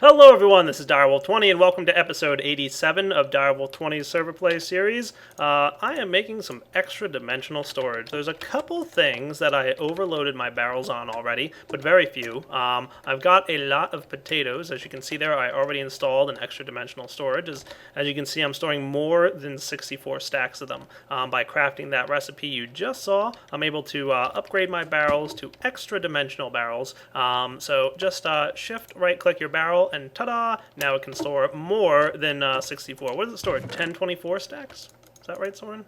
Hello everyone, this is Direwolf20 and welcome to episode 87 of Direwolf20's Server Play series. I am making some extra dimensional storage. There's a couple things that I overloaded my barrels on already, but very few. I've got a lot of potatoes. As you can see there, I already installed an extra dimensional storage. As you can see, I'm storing more than 64 stacks of them. By crafting that recipe you just saw, I'm able to upgrade my barrels to extra dimensional barrels. So just shift right click your barrel and ta-da! Now it can store more than 64. What does it store? 1024 stacks? Is that right, Soren?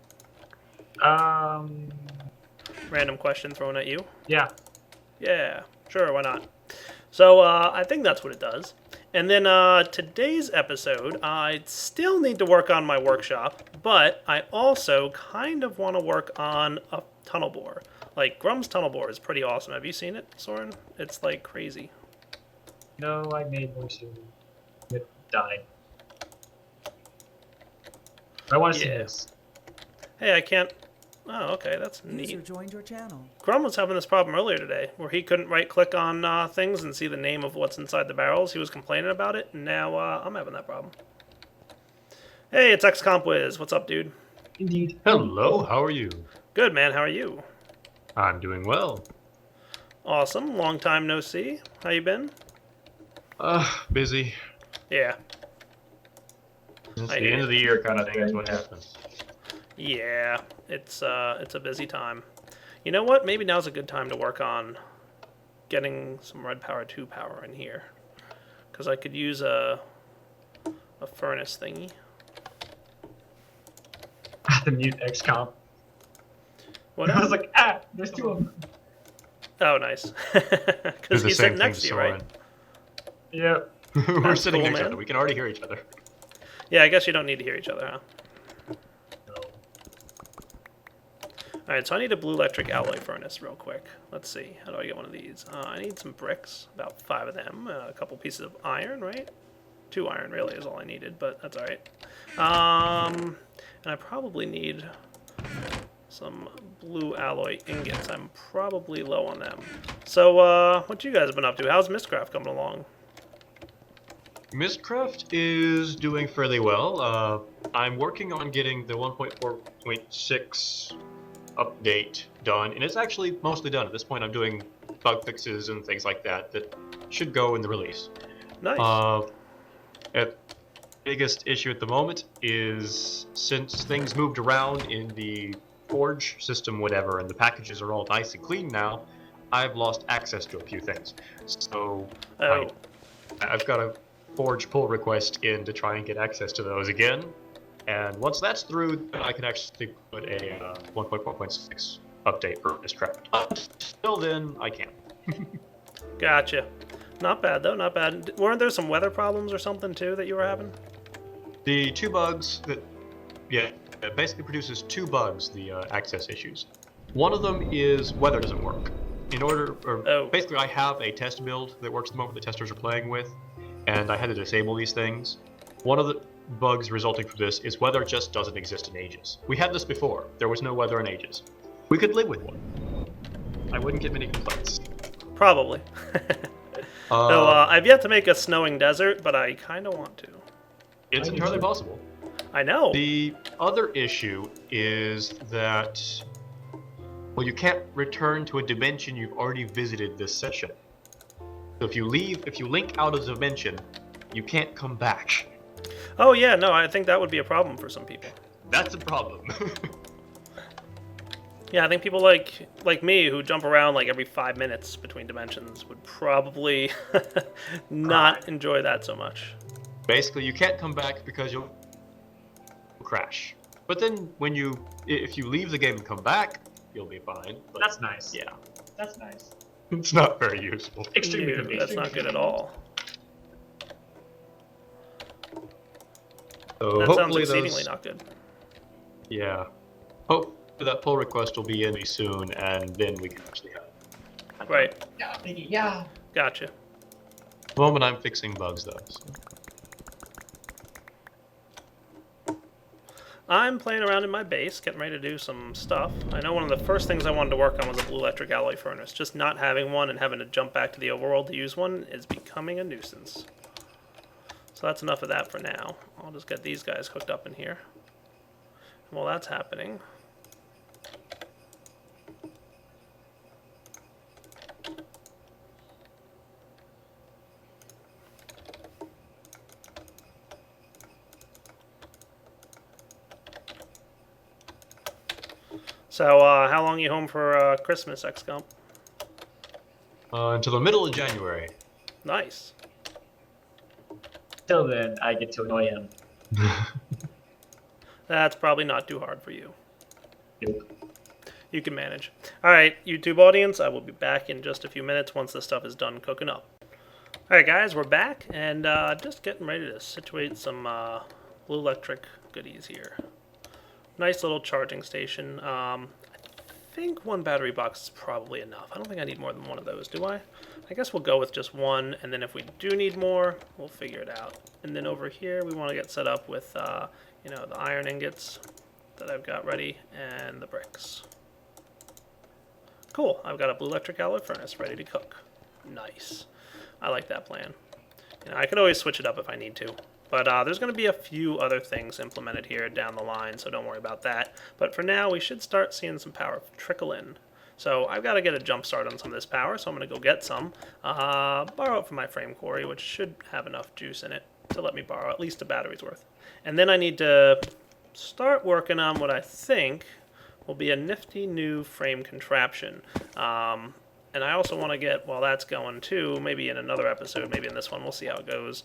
Random question thrown at you. Yeah. Yeah, sure, why not? So I think that's what it does. And then today's episode, I still need to work on my workshop, but I also kind of want to work on a tunnel bore. Like, Grum's tunnel bore is pretty awesome. Have you seen it, Soren? It's like crazy. No, I made one soon. It died. I want to see this. Hey, I can't... Oh, okay, that's neat. User joined your channel. Grum was having this problem earlier today, where he couldn't right-click on things and see the name of what's inside the barrels. He was complaining about it, and now I'm having that problem. Hey, it's XCompWiz. What's up, dude? Indeed. Hello, how are you? Good, man. How are you? I'm doing well. Awesome. Long time no see. How you been? Busy. Yeah. It's the end of the year kind of thing, that's what happens. Yeah, it's a busy time. You know what? Maybe now's a good time to work on getting some Red Power 2 power in here. Because I could use a furnace thingy. The mute XComp. What I was like, there's two of them. Oh, nice. Because he's sitting next to you, right? Yep. We're sitting cool, next to man. each other. We can already hear each other. Yeah, I guess you don't need to hear each other, huh? No. Alright, so I need a blue electric alloy furnace real quick. Let's see. How do I get one of these? I need some bricks, about 5 of them. A couple pieces of iron, right? 2 iron really is all I needed, but that's alright. And I probably need some blue alloy ingots. I'm probably low on them. So, what you guys have been up to? How's Mistcraft coming along? Mistcraft is doing fairly well. I'm working on getting the 1.4.6 update done, and it's actually mostly done. At this point, I'm doing bug fixes and things like that that should go in the release. Nice. The biggest issue at the moment is since things moved around in the forge system, whatever, and the packages are all nice and clean now, I've lost access to a few things. So I've got a forge pull request in to try and get access to those again, and once that's through, then I can actually put a 1.4.6 update for Mistcraft. Still then, I can't. Gotcha. Not bad, though. Not bad. Weren't there some weather problems or something, too, that you were having? The 2 bugs that... Yeah, it basically produces 2 bugs, the access issues. One of them is weather doesn't work. Basically, I have a test build that works at the moment the testers are playing with, and I had to disable these things. One of the bugs resulting from this is weather just doesn't exist in Ages. We had this before. There was no weather in Ages. We could live with one. I wouldn't get many complaints. Probably. So, I've yet to make a snowing desert, but I kind of want to. It's entirely possible. I know. The other issue is that, well, you can't return to a dimension you've already visited this session. So if you link out of the dimension, you can't come back. Oh, yeah, no, I think that would be a problem for some people. That's a problem. Yeah, I think people like me who jump around like every 5 minutes between dimensions would probably not enjoy that so much. Basically, you can't come back because you'll crash. But then if you leave the game and come back, you'll be fine. But That's nice. yeah. That's nice. It's not very useful. Extremely Ew, convenient. that's not good at all. So That sounds hopefully exceedingly not good. Yeah. Hopefully that pull request will be in me soon, and then we can actually have it. Right. Yeah, baby, yeah. Gotcha. At the moment I'm fixing bugs though. So. I'm playing around in my base, getting ready to do some stuff. I know one of the first things I wanted to work on was a blue electric alloy furnace. Just not having one and having to jump back to the overworld to use one is becoming a nuisance. So that's enough of that for now. I'll just get these guys hooked up in here. And while that's happening, so how long are you home for Christmas, XComp? Until the middle of January. Nice. Till then, I get to annoy him. That's probably not too hard for you. Nope. You can manage. Alright, YouTube audience, I will be back in just a few minutes once this stuff is done cooking up. Alright guys, we're back, and just getting ready to situate some blue electric goodies here. Nice little charging station. I think one battery box is probably enough. I don't think I need more than one of those, do I? I guess we'll go with just one, and then if we do need more, we'll figure it out. And then over here, we want to get set up with, you know, the iron ingots that I've got ready, and the bricks. Cool, I've got a blue electric alloy furnace ready to cook. Nice. I like that plan. You know, I could always switch it up if I need to. But there's going to be a few other things implemented here down the line, so don't worry about that. But for now, we should start seeing some power trickle in. So I've got to get a jump start on some of this power, so I'm going to go get some. Borrow it from my frame quarry, which should have enough juice in it to let me borrow at least a battery's worth. And then I need to start working on what I think will be a nifty new frame contraption. And I also want to get, while that's going too, maybe in another episode, maybe in this one, we'll see how it goes,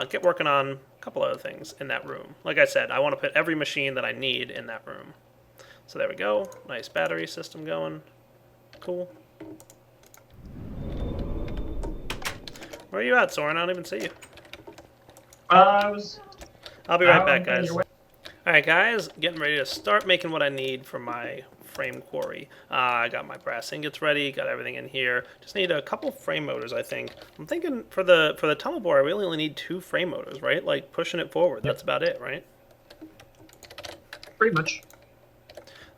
get working on a couple other things in that room. Like I said, I want to put every machine that I need in that room. So there we go. Nice battery system going. Cool. Where are you at, Soren? I don't even see you. I'll I'll be right back, guys. Alright, guys. Getting ready to start making what I need for my frame quarry. I got my brass ingots ready, got everything in here. Just need a couple frame motors, I think. I'm thinking for the tunnel bore, I really only need 2 frame motors, right? Like pushing it forward. That's about it, right? Pretty much.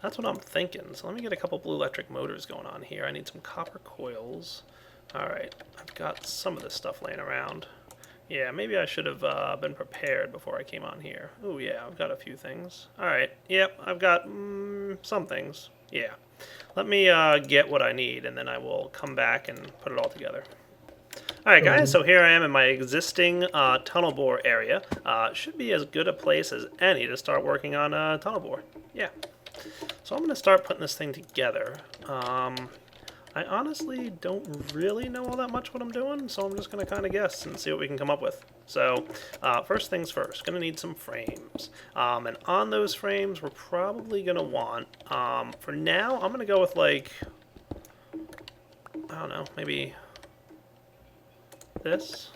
That's what I'm thinking. So let me get a couple blue electric motors going on here. I need some copper coils. Alright, I've got some of this stuff laying around. Yeah, maybe I should have been prepared before I came on here. Oh yeah, I've got a few things. Alright, yep, I've got some things. Yeah. Let me get what I need, and then I will come back and put it all together. Alright guys, so here I am in my existing tunnel bore area. Should be as good a place as any to start working on tunnel bore. Yeah. So I'm going to start putting this thing together. I honestly don't really know all that much what I'm doing, so I'm just going to kind of guess and see what we can come up with. So, first things first, going to need some frames. And on those frames, we're probably going to want, for now, I'm going to go with like, I don't know, maybe this.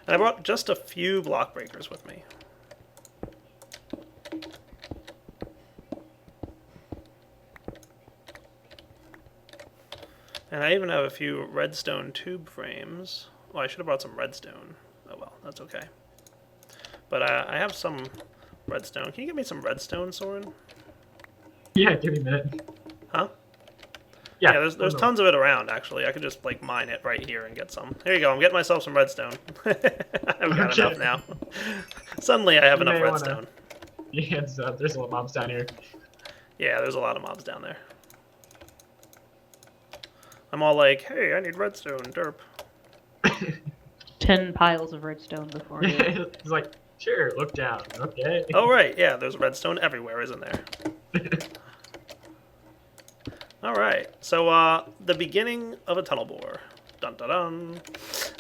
And I brought just a few block breakers with me. And I even have a few redstone tube frames. Well, I should have brought some redstone. Oh well, that's okay. But I have some redstone. Can you give me some redstone, Soren? Yeah, give me a minute. Huh? Yeah, there's tons of it around, actually. I could just, like, mine it right here and get some. Here you go, I'm getting myself some redstone. I've got enough now. Suddenly I have enough redstone. Yeah, there's a lot of mobs down here. Yeah, there's a lot of mobs down there. I'm all like, hey, I need redstone, derp. 10 piles of redstone before you. It's like, sure, look down, okay. Oh, right, yeah, there's redstone everywhere, isn't there? Alright, so, the beginning of a tunnel bore. Dun dun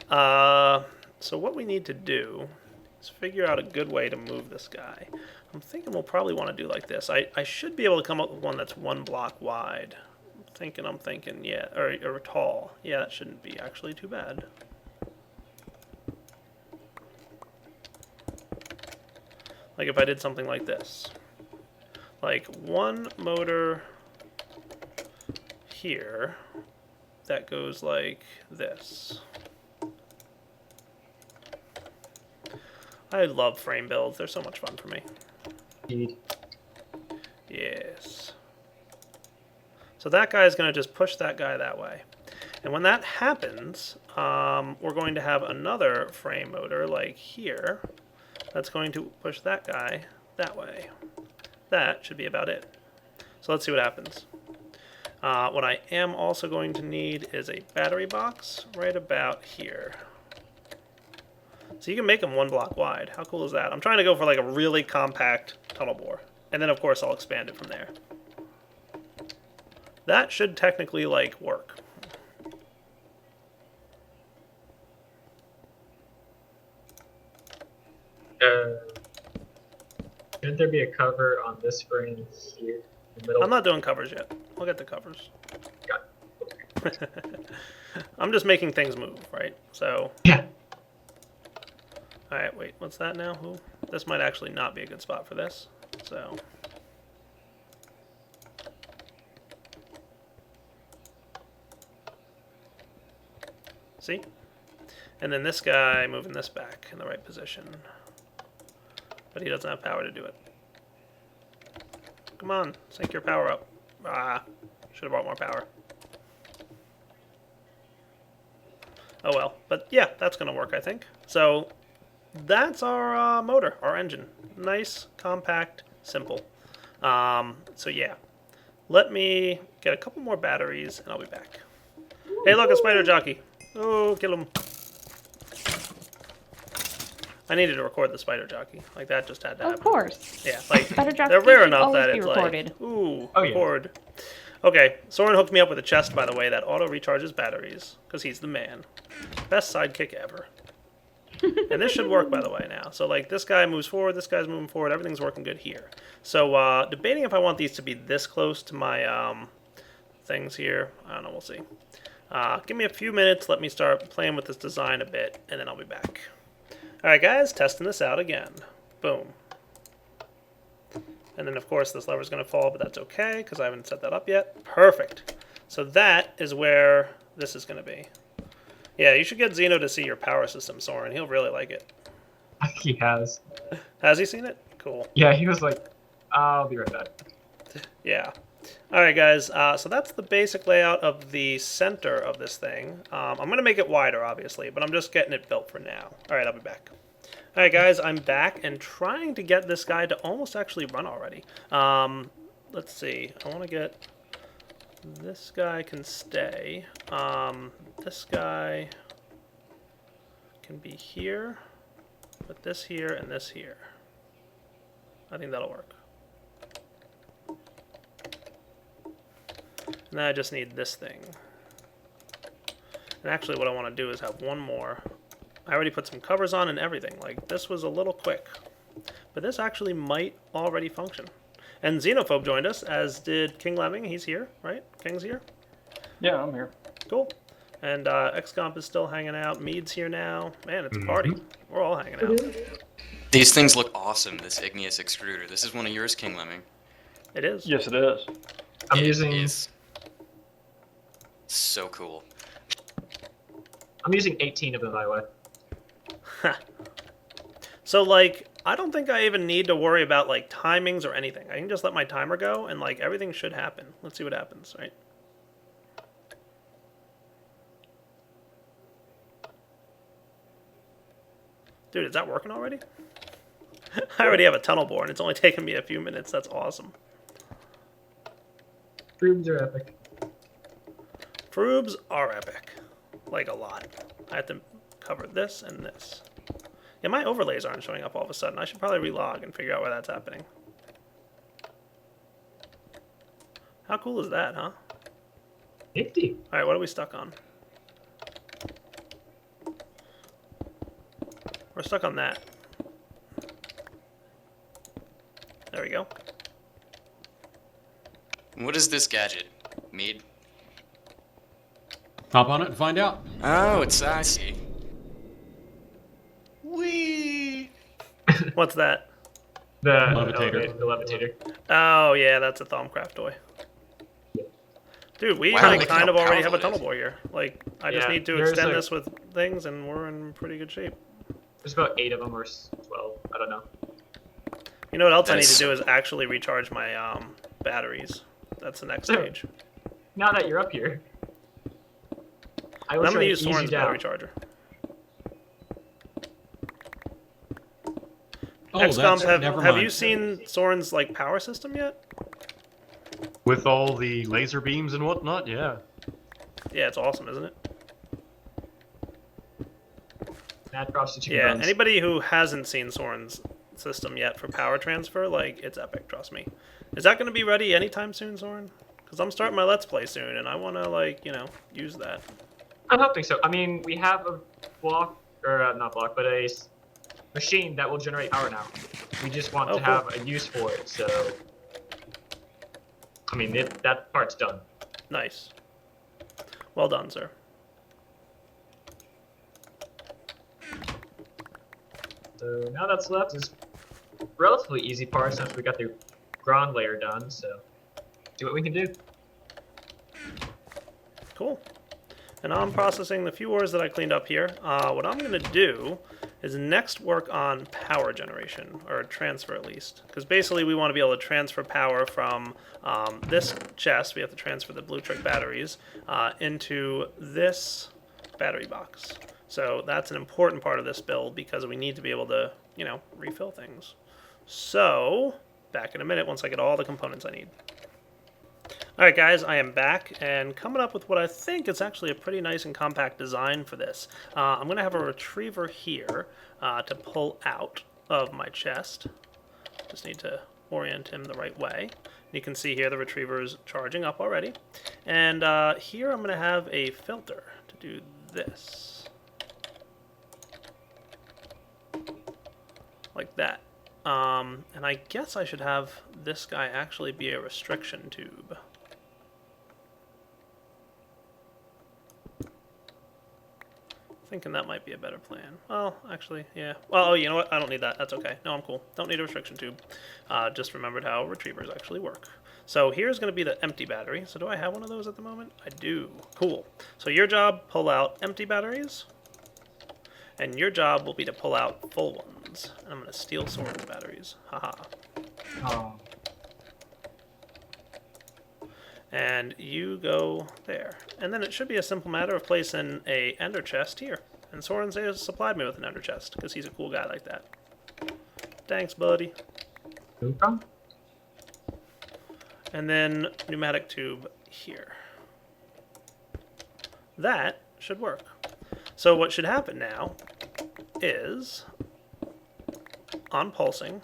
dun. So what we need to do is figure out a good way to move this guy. I'm thinking we'll probably want to do like this. I should be able to come up with one that's 1 block wide. I'm thinking, yeah, or tall. Yeah, that shouldn't be actually too bad. Like if I did something like this. Like 1 motor here that goes like this. I love frame builds. They're so much fun for me. Indeed. Yes. So that guy is going to just push that guy that way. And when that happens, we're going to have another frame motor like here That's going to push that guy that way. That should be about it. So let's see what happens. What I am also going to need is a battery box right about here. So you can make them 1 block wide. How cool is that? I'm trying to go for like a really compact tunnel bore. And then of course I'll expand it from there. That should technically like work. Shouldn't there be a cover on this frame here in the middle? I'm not doing covers yet. I'll get the covers. Got it. I'm just making things move, right? So. Yeah. Alright, wait, what's that now? Ooh, this might actually not be a good spot for this. So. See? And then this guy moving this back in the right position. But he doesn't have power to do it. Come on, sync your power up. Ah, should have brought more power. Oh well, but yeah, that's going to work, I think. So that's our motor, our engine. Nice, compact, simple. So yeah, let me get a couple more batteries and I'll be back. Hey, look, a spider jockey. Oh, kill him. I needed to record the spider jockey. Like, that just had to happen. Of course. Yeah, like, Spider jockey they're rare should enough always that be it's recorded. like, ooh, Oh, yeah. record. Okay, Soren hooked me up with a chest, by the way, that auto-recharges batteries, because he's the man. Best sidekick ever. And this should work, by the way, now. So, like, this guy moves forward, this guy's moving forward, everything's working good here. So, debating if I want these to be this close to my, things here. I don't know, we'll see. Give me a few minutes, let me start playing with this design a bit, and then I'll be back. Alright guys, testing this out again. Boom. And then of course this lever's going to fall, but that's okay, because I haven't set that up yet. Perfect. So that is where this is going to be. Yeah, you should get Zeno to see your power system, Soren. He'll really like it. He has. Has he seen it? Cool. Yeah, he was like, I'll be right back. Yeah. Alright guys, so that's the basic layout of the center of this thing. I'm going to make it wider, obviously, but I'm just getting it built for now. Alright, I'll be back. Alright guys, I'm back and trying to get this guy to almost actually run already. Let's see, I want to get... This guy can stay. This guy can be here, put this here and this here. I think that'll work. And then I just need this thing. And actually what I want to do is have one more. I already put some covers on and everything. Like, this was a little quick. But this actually might already function. And Xenophobe joined us, as did King Lemming. He's here, right? King's here? Yeah, I'm here. Cool. And XComp is still hanging out. Mead's here now. Man, it's a party. We're all hanging out. These things look awesome, this igneous extruder. This is one of yours, King Lemming. It is. Yes, it is. I'm It using is so cool. 18 of them, by the way. So, like, I don't think I even need to worry about, like, timings or anything. I can just let my timer go, and, like, everything should happen. Let's see what happens, right? Dude, is that working already? I already have a tunnel bore, and it's only taken me a few minutes. That's awesome. Frubes are epic. Frubes are epic. Like, a lot. I have to cover this and this. Yeah, my overlays aren't showing up all of a sudden. I should probably relog and figure out why that's happening. How cool is that, huh? 50. Alright, what are we stuck on? We're stuck on that. There we go. What is this gadget? Mead? Hop on it and find out. Oh, it's I see. Whee! What's that? The Levitator. The levitator. Oh, yeah, that's a Thaumcraft toy. Dude, we Wow, like, look kind how of already have a powerful it tunnel is. bore here. Like, I just Yeah, need to there's extend like- this with things, and we're in pretty good shape. There's about 8 of them or 12. I don't know. You know what else I That need is to do so is actually recharge my batteries. That's the next Sure. stage. Now that you're up here, I I'm was going to trying use to ease Soren's you down. battery charger. Oh, XCOM, that's never have mind. you seen Soren's like power system yet? With all the laser beams and whatnot, yeah. Yeah, it's awesome, isn't it? That drops the chicken Yeah, bones. anybody who hasn't seen Soren's system yet for power transfer, like, it's epic, trust me. Is that going to be ready anytime soon, Soren? Because I'm starting my Let's Play soon, and I want to, like, you know, use that. I'm hoping so. I mean, we have a block, or not block, but a machine that will generate power now. We just want Oh, to cool. have a use for it, so... I mean, that part's done. Nice. Well done, sir. So now that's left is relatively easy part since we got the ground layer done, so see what we can do. Cool. And now I'm processing the few ores that I cleaned up here. What I'm going to do is next work on power generation, or transfer at least. Because basically we want to be able to transfer power from this chest, we have to transfer the blue trick batteries, into this battery box. So that's an important part of this build because we need to be able to, you know, refill things. So, back in a minute once I get all the components I need. Alright guys, I am back and coming up with what I think is actually a pretty nice and compact design for this. I'm going to have a retriever here to pull out of my chest. Just need to orient him the right way. You can see here the retriever is charging up already. And here I'm going to have a filter to do this. Like that. And I guess I should have this guy actually be a restriction tube. Thinking that might be a better plan. Well, actually, yeah. Well, oh, you know what? I don't need that. That's okay. No, I'm cool. Don't need a restriction tube. Just remembered how retrievers actually work. So here's going to be the empty battery. So do I have one of those at the moment? I do. Cool. So your job, pull out empty batteries. And your job will be to pull out full ones. And I'm going to steal Soren's batteries. Haha. Oh. And you go there. And then it should be a simple matter of placing a ender chest here. And Soren has supplied me with an ender chest, because he's a cool guy like that. Thanks, buddy. Where you from? And then pneumatic tube here. That should work. So what should happen now is, on pulsing,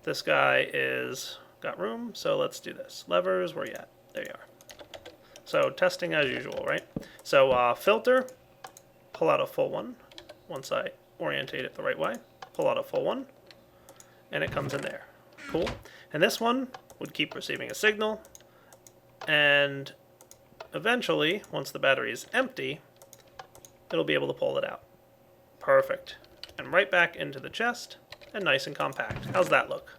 this guy is got room, so let's do this. Levers, where you at? There you are. So testing as usual, right? So filter, pull out a full one. Once I orientate it the right way, pull out a full one, and it comes in there. Cool. And this one would keep receiving a signal, and eventually, once the battery is empty, it'll be able to pull it out. Perfect. And right back into the chest, and nice and compact. How's that look?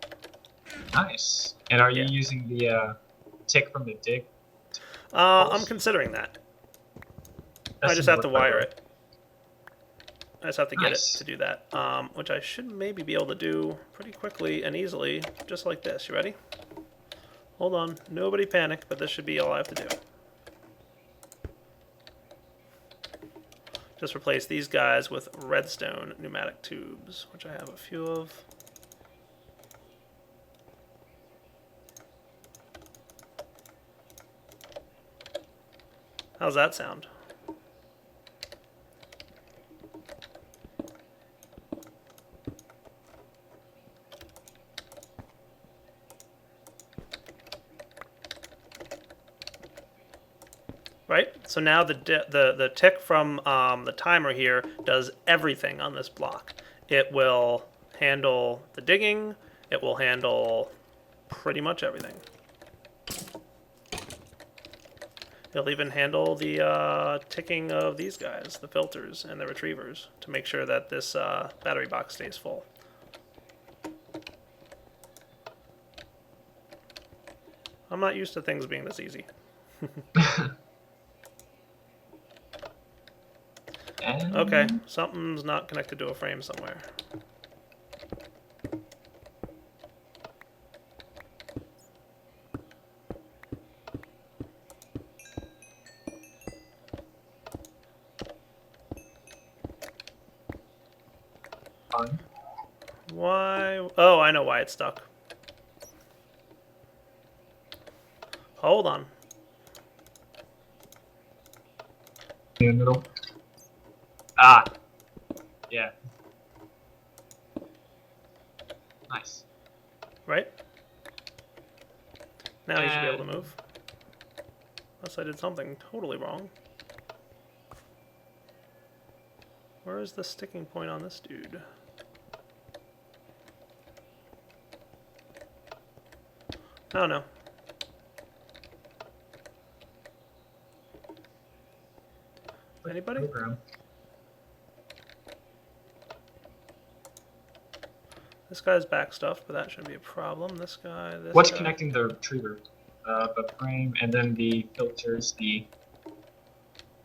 Nice. And are you Yeah. using the tick from the dig? I'm considering that. I just have to wire it. I just have to get Nice. it to do that, which I should maybe be able to do pretty quickly and easily, just like this. You ready? Hold on. Nobody panic, but this should be all I have to do. Just replace these guys with redstone pneumatic tubes, which I have a few of. How's that sound? Right? So now the tick from the timer here does everything on this block. It will handle the digging. It will handle pretty much everything. It'll even handle the ticking of these guys, the filters and the retrievers, to make sure that this battery box stays full. I'm not used to things being this easy. Okay, something's not connected to a frame somewhere. Fine. Why? Oh, I know why it's stuck. Hold on. In the middle. Ah. Yeah. Nice. Right? Now you should be able to move. Unless I did something totally wrong. Where is the sticking point on this dude? I don't know. Anybody? Program. This guy's back stuff, but that shouldn't be a problem. This guy, this What's guy. connecting the retriever? The frame, and then the filters, the...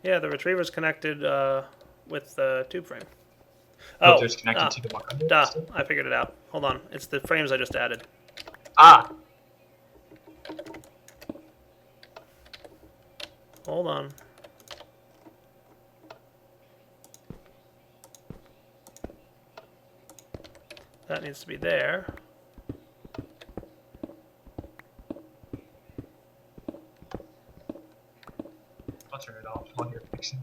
Yeah, the retriever's connected with the tube frame. filters connected to the 100 Duh, system? I figured it out. Hold on. It's the frames I just added. Ah! Hold on. That needs to be there. I'll turn it off while you're fixing.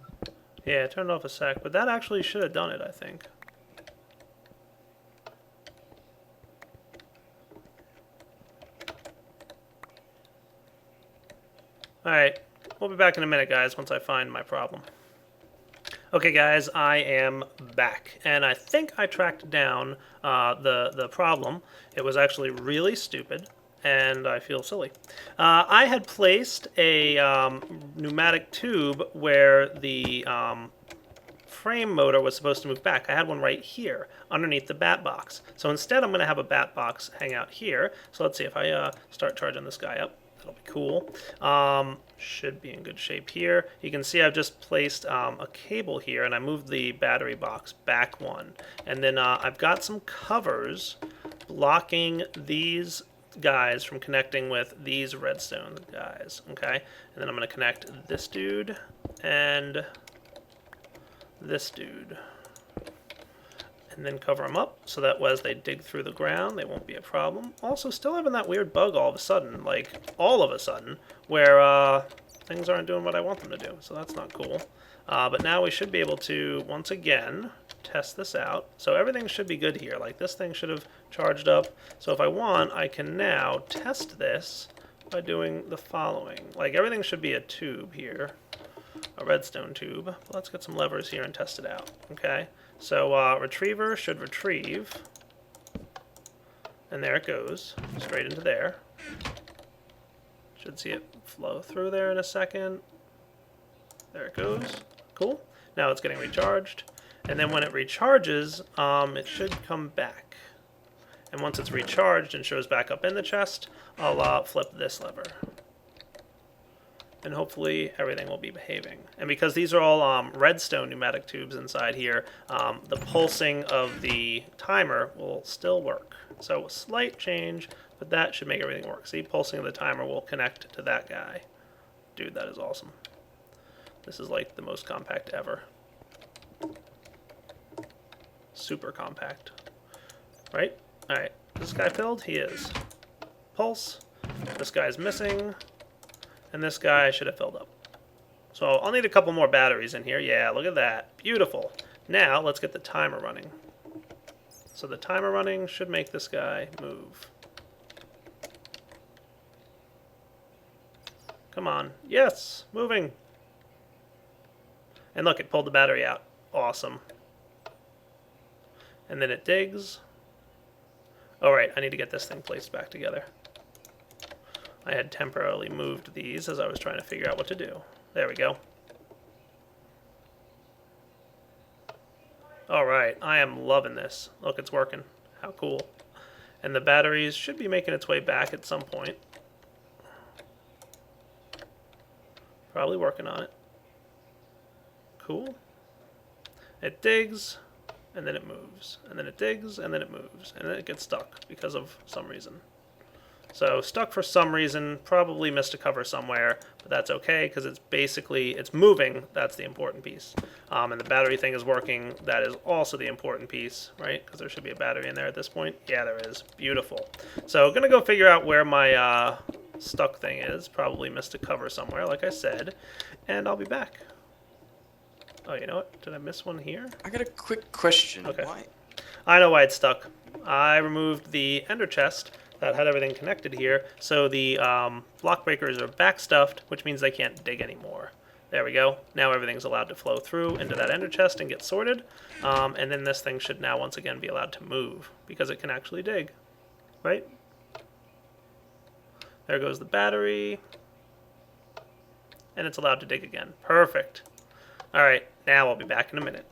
Yeah, turn it off a sec, but that actually should have done it, I think. Alright, we'll be back in a minute, guys, once I find my problem. Okay, guys, I am back, and I think I tracked down the problem. It was actually really stupid, and I feel silly. I had placed a pneumatic tube where the frame motor was supposed to move back. I had one right here, underneath the bat box. So instead, I'm going to have a bat box hang out here. So let's see if I start charging this guy up. That'll be cool. Should be in good shape here. You can see I've just placed a cable here, and I moved the battery box back one. And then I've got some covers blocking these guys from connecting with these redstone guys. Okay, and then I'm going to connect this dude and this dude. And then cover them up so that as they dig through the ground, they won't be a problem. Also, still having that weird bug all of a sudden, like all of a sudden, where things aren't doing what I want them to do. So that's not cool. But now we should be able to, once again, test this out. So everything should be good here. Like this thing should have charged up. So if I want, I can now test this by doing the following. Like everything should be a tube here, a redstone tube. But let's get some levers here and test it out. Okay. So retriever should retrieve, and there it goes, straight into there. Should see it flow through there in a second. There it goes. Cool. Now it's getting recharged, and then when it recharges, it should come back. And once it's recharged and shows back up in the chest, I'll flip this lever. And hopefully everything will be behaving. And because these are all redstone pneumatic tubes inside here, the pulsing of the timer will still work. So a slight change, but that should make everything work. See, pulsing of the timer will connect to that guy. Dude, that is awesome. This is like the most compact ever. Super compact. Right? Alright, is this guy filled? He is. Pulse. This guy's missing. And this guy should have filled up. So I'll need a couple more batteries in here. Yeah, look at that. Beautiful. Now let's get the timer running. So the timer running should make this guy move. Come on. Yes, moving. And look, it pulled the battery out. Awesome. And then it digs. All right, I need to get this thing placed back together. I had temporarily moved these as I was trying to figure out what to do. There we go. Alright, I am loving this. Look, it's working. How cool. And the batteries should be making its way back at some point. Probably working on it. Cool. It digs, and then it moves. And then it digs, and then it moves. And then it gets stuck because of some reason. So stuck for some reason, probably missed a cover somewhere, but that's okay because it's moving. That's the important piece. And the battery thing is working. That is also the important piece, right? Because there should be a battery in there at this point. Yeah, there is. Beautiful. So gonna go figure out where my stuck thing is. Probably missed a cover somewhere, like I said, and I'll be back. Oh, you know what? Did I miss one here? I got a quick question. Okay. Why? I know why it's stuck. I removed the ender chest that had everything connected here, so the block breakers are backstuffed, which means they can't dig anymore. There we go. Now everything's allowed to flow through into that ender chest and get sorted, and then this thing should now once again be allowed to move, because it can actually dig, right? There goes the battery, and it's allowed to dig again. Perfect. Alright, now I'll be back in a minute.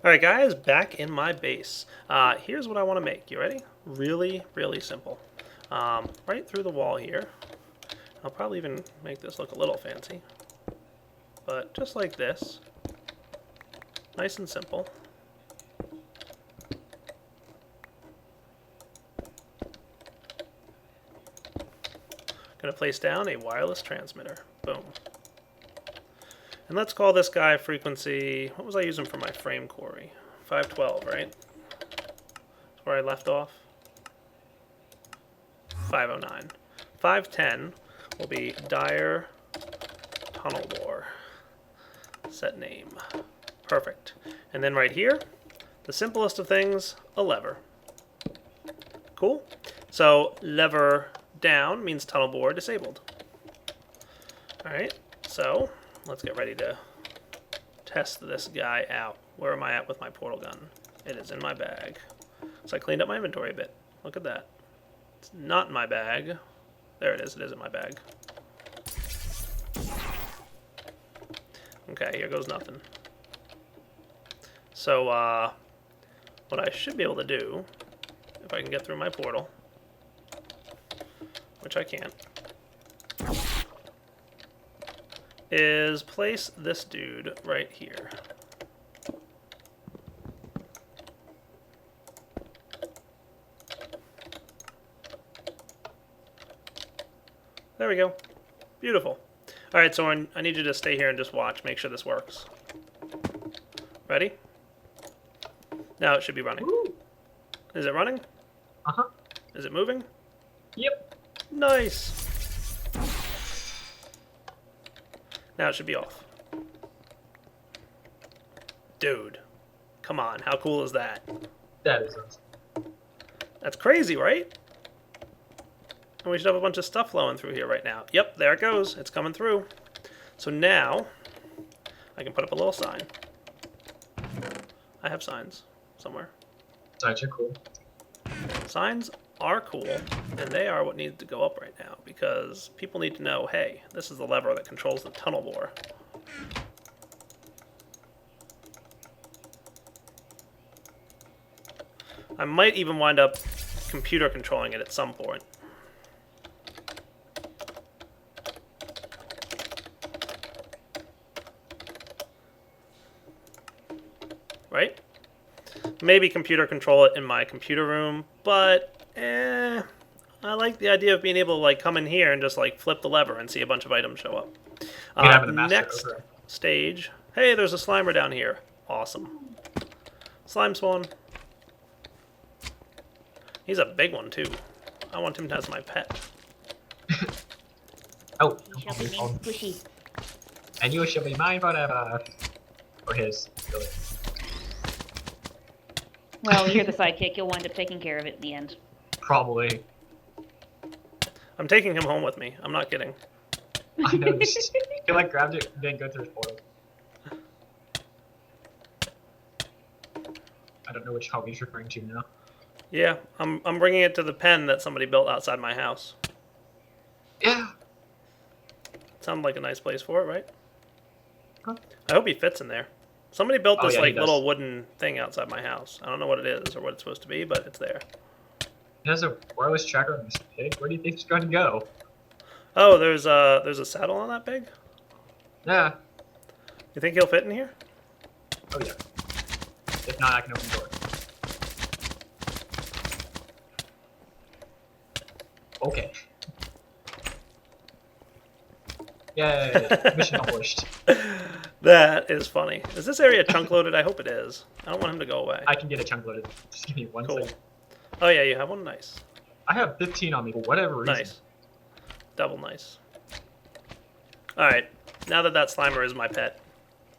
Alright guys, back in my base. Here's what I want to make. You ready? Really, really simple. Right through the wall here. I'll probably even make this look a little fancy. But just like this. Nice and simple. Gonna place down a wireless transmitter. Boom. And let's call this guy frequency, what was I using for my frame quarry? 512, right? That's where I left off. 509. 510 will be Dire Tunnel Bore. Set name. Perfect. And then right here, the simplest of things, a lever. Cool? So lever down means tunnel bore disabled. Alright, so let's get ready to test this guy out. Where am I at with my portal gun? It is in my bag. So I cleaned up my inventory a bit. Look at that. It's not in my bag. There it is. It is in my bag. Okay, here goes nothing. So, what I should be able to do, if I can get through my portal, which I can't, is place this dude right here. There we go. Beautiful. Alright, so I need you to stay here and just watch. Make sure this works. Ready? Now it should be running. Woo. Is it running? Uh-huh. Is it moving? Yep. Nice. Now it should be off. Dude. Come on, how cool is that? That is awesome. That's crazy, right? And we should have a bunch of stuff flowing through here right now. Yep, there it goes. It's coming through. So now, I can put up a little sign. I have signs somewhere. Signs are cool. Signs are cool, and they are what needs to go up right now, because people need to know, hey, this is the lever that controls the tunnel bore. I might even wind up computer controlling it at some point. Right? Maybe computer control it in my computer room, but I like the idea of being able to like come in here and just like flip the lever and see a bunch of items show up. Next stage. Hey, there's a Slimer down here. Awesome. Slime spawn. He's a big one too. I want him as my pet. Oh, You shall be named Squishy. and you shall be mine forever. Or his, really. Well, you're the sidekick. You'll wind up taking care of it in the end. Probably. I'm taking him home with me. I'm not kidding. I know. He like grabbed it and then go through his portal. I don't know which home he's referring to now. Yeah, I'm bringing it to the pen that somebody built outside my house. Yeah. Sounded like a nice place for it, right? Huh? I hope he fits in there. Somebody built Oh, this yeah, he like does. little wooden thing outside my house. I don't know what it is or what it's supposed to be, but it's there. He has a wireless tracker on this pig. Where do you think he's going to go? Oh, there's a saddle on that pig? Yeah. You think he'll fit in here? Oh yeah. If not, I can open the door. Okay. Yay! Mission accomplished. That is funny. Is this area chunk loaded? I hope it is. I don't want him to go away. I can get a chunk loaded. Just give me one Cool. second. Oh yeah, you have one. Nice. I have 15 on me for whatever reason. Nice. Double nice. Alright, now that Slimer is my pet,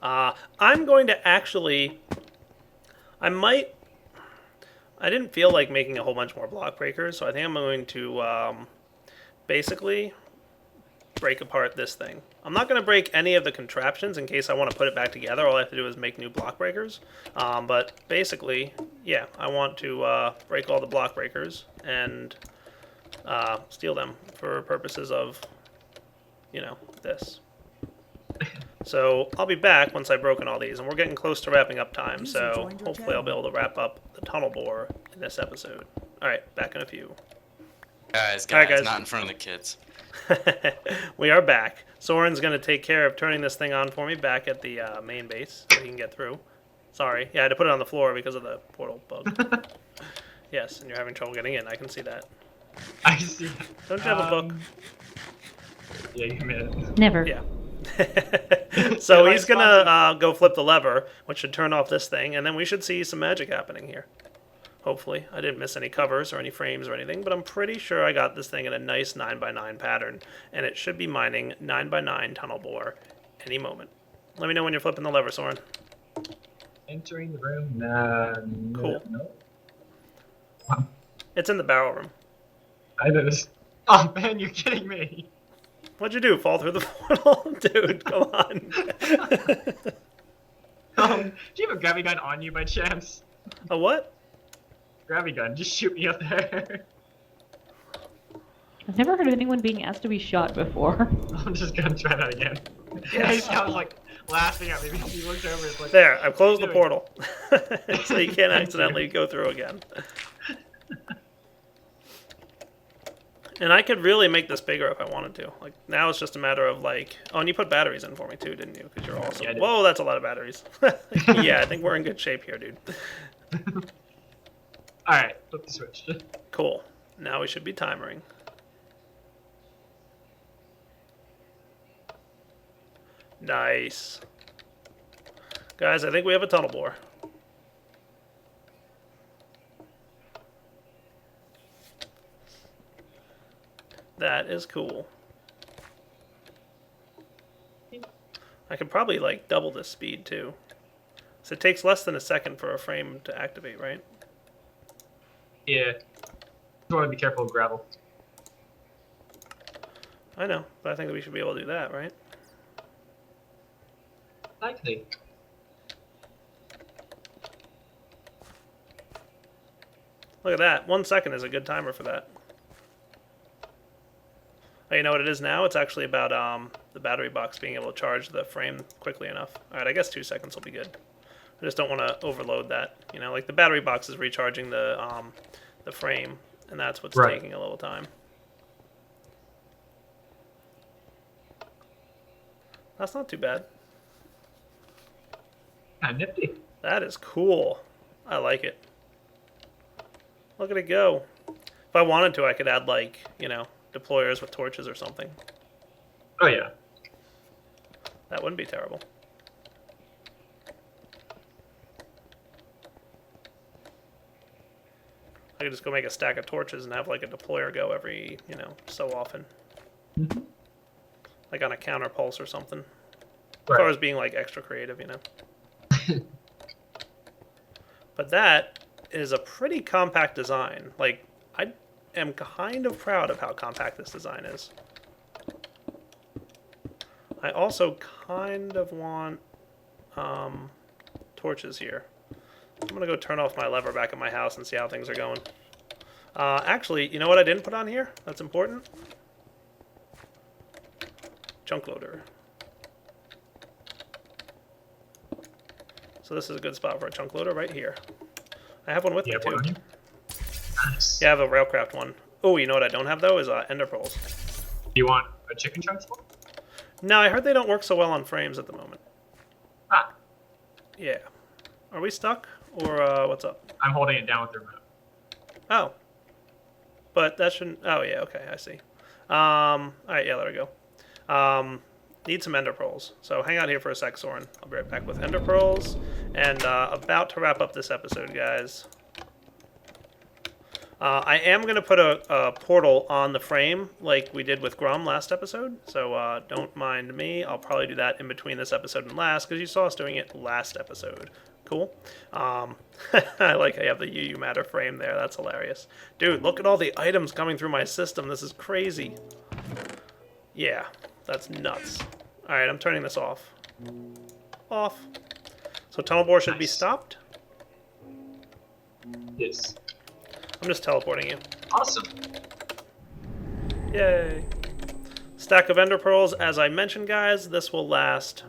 I'm going to actually... I didn't feel like making a whole bunch more block breakers, so I think I'm going to basically break apart this thing. I'm not going to break any of the contraptions in case I want to put it back together. All I have to do is make new block breakers. But basically, yeah, I want to break all the block breakers and steal them for purposes of, you know, this. So I'll be back once I've broken all these, and we're getting close to wrapping up time, so hopefully I'll be able to wrap up the tunnel bore in this episode. Alright, back in a few. Guys, All right, guys. not in front of the kids. We are back. Soren's going to take care of turning this thing on for me back at the main base so he can get through. Sorry. Yeah, I had to put it on the floor because of the portal bug. Yes, and you're having trouble getting in. I can see that. I see. Don't you have a book? Yeah, you made it. Never. Yeah. So Yeah, he's going to go flip the lever, which should turn off this thing, and then we should see some magic happening here. Hopefully. I didn't miss any covers or any frames or anything, but I'm pretty sure I got this thing in a nice 9x9 pattern, and it should be mining 9x9 tunnel bore any moment. Let me know when you're flipping the lever, Soren. Entering the room. Nah. Cool. No. It's in the barrel room. I noticed. Oh man, you're kidding me. What'd you do? Fall through the portal? Dude, come on. Do you have a gravity gun on you by chance? A what? Gravity gun, just shoot me up there. I've never heard of anyone being asked to be shot before. I'm just gonna try that again. He sounds like laughing at me because he looks over. It's like There, I've closed the doing? portal. So you can't accidentally go through again. And I could really make this bigger if I wanted to. Like, now it's just a matter of like... Oh, and you put batteries in for me too, didn't you? Because you're awesome. Yeah, I did. Whoa, that's a lot of batteries. Yeah, I think we're in good shape here, dude. Alright, flip the switch. Cool. Now we should be timering. Nice. Guys, I think we have a tunnel bore. That is cool. I could probably like double this speed too. So it takes less than a second for a frame to activate, right? Yeah. You want to be careful of gravel. I know, but I think we should be able to do that, right? Likely. Look at that. 1 second is a good timer for that. Oh, you know what it is now? It's actually about the battery box being able to charge the frame quickly enough. Alright, I guess 2 seconds will be good. I just don't want to overload that. You know, like the battery box is recharging the frame, and that's what's Right. taking a little time. That's not too bad. Kinda nifty. That is cool. I like it. Look at it go. If I wanted to, I could add, like, you know, deployers with torches or something. Oh yeah. That wouldn't be terrible. I could just go make a stack of torches and have, like, a deployer go every, you know, so often. Mhm. Like on a counter pulse or something. As far Right. as being, like, extra creative, you know. But that is a pretty compact design. Like, I am kind of proud of how compact this design is. I also kind of want torches here. I'm going to go turn off my lever back at my house and see how things are going. Actually, you know what I didn't put on here? That's important. Chunk loader. So this is a good spot for a chunk loader right here. I have one with Yeah, me one too. on you. Nice. Yeah, I have a railcraft one. Oh, you know what I don't have though is ender pearls. Do you want a chicken chunk one? No, I heard they don't work so well on frames at the moment. Ah, Yeah. Are we stuck or what's up? I'm holding it down with the remote. Oh. but that shouldn't... Oh, yeah, okay, I see. Alright, yeah, there we go. Need some ender pearls. So hang out here for a sec, Soren. I'll be right back with ender pearls. And about to wrap up this episode, guys. I am going to put a portal on the frame like we did with Grum last episode. So don't mind me. I'll probably do that in between this episode and last, because you saw us doing it last episode. Cool. I like I have the UU Matter frame there. That's hilarious. Dude, look at all the items coming through my system. This is crazy. Yeah, that's nuts. Alright, I'm turning this off. Off. So tunnel bore should be stopped. Yes. I'm just teleporting you. Awesome. Yay. Stack of ender pearls. As I mentioned, guys, this will last...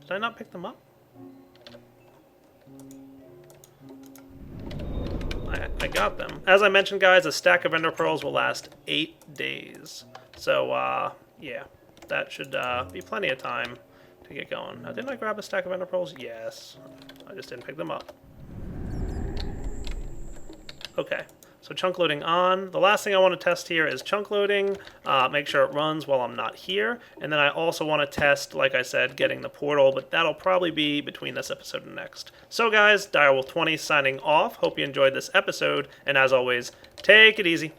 Did I not pick them up? I got them. As I mentioned, guys, a stack of ender pearls will last 8 days. So, yeah. That should be plenty of time to get going. Now, didn't I grab a stack of ender pearls? Yes. I just didn't pick them up. Okay. So chunk loading on. The last thing I want to test here is chunk loading. Make sure it runs while I'm not here. And then I also want to test, like I said, getting the portal, but that'll probably be between this episode and next. So guys, Direwolf20 signing off. Hope you enjoyed this episode. And as always, take it easy.